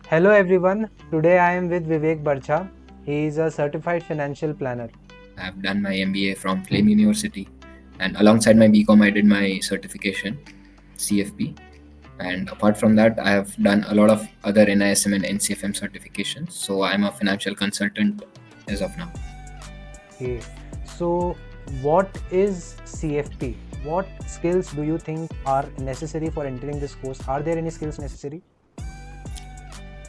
Hello everyone, today I am with Vivek Barcha. He is a certified financial planner. I've done my MBA from Flame University, and alongside my BCom, I did my certification, CFP. And apart from that, I have done a lot of other NISM and NCFM certifications. So I'm a financial consultant as of now. Okay. So, what is CFP? What skills do you think are necessary for entering this course? Are there any skills necessary?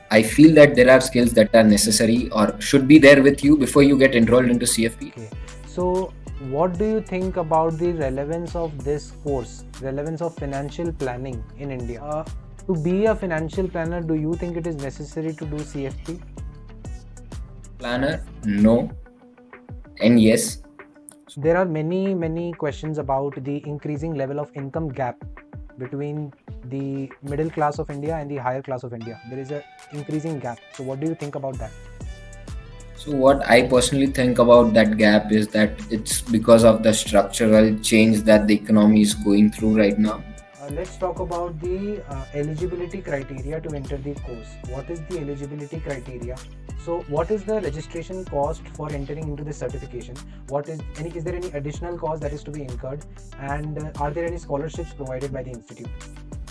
I feel that there are skills that are necessary or should be there with you before you get enrolled into CFP. Okay. So, what do you think about the relevance of this course, relevance of financial planning in India? To be a financial planner, do you think it is necessary to do CFP? Planner, no, and yes. There are many questions about the increasing level of income gap between the middle class of India and the higher class of India. There is a increasing gap. So what do you think about that? So, what I personally think about that gap is that it's because of the structural change that the economy is going through right now. Let's talk about the eligibility criteria to enter the course. What is the eligibility criteria? So, what is the registration cost for entering into this certification? Is there any additional cost that is to be incurred? And are there any scholarships provided by the institute?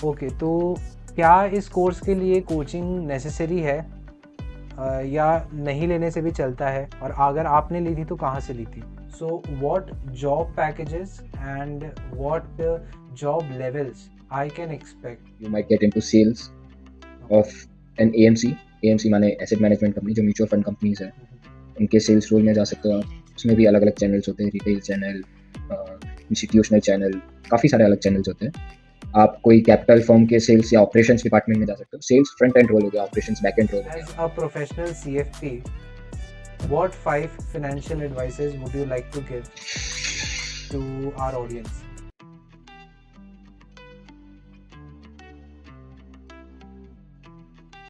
Okay, तो क्या इस course के लिए coaching necessary है या नहीं लेने से भी चलता है, और अगर आपने ली थी तो कहाँ से ली थी? So what job packages and what job levels I can expect? You might get into sales of an AMC. AMC माने एसेट मैनेजमेंट कंपनी, जो म्यूचुअल फंड कंपनीज है, उनके सेल्स रोल में जा सकते हो आप. उसमें भी अलग अलग चैनल्स होते हैं, रिटेल चैनल, इंस्टीट्यूशनल चैनल, काफ़ी सारे अलग चैनल्स होते हैं. आप कोई कैपिटल फर्म के सेल्स या ऑपरेशंस डिपार्टमेंट में जा सकते हो. सेल्स फ्रंट एंड रोल हो गया, ऑपरेशंस बैक एंड रोल हो As गया. a professional CFP, what 5 financial advices would you like to give to our audience?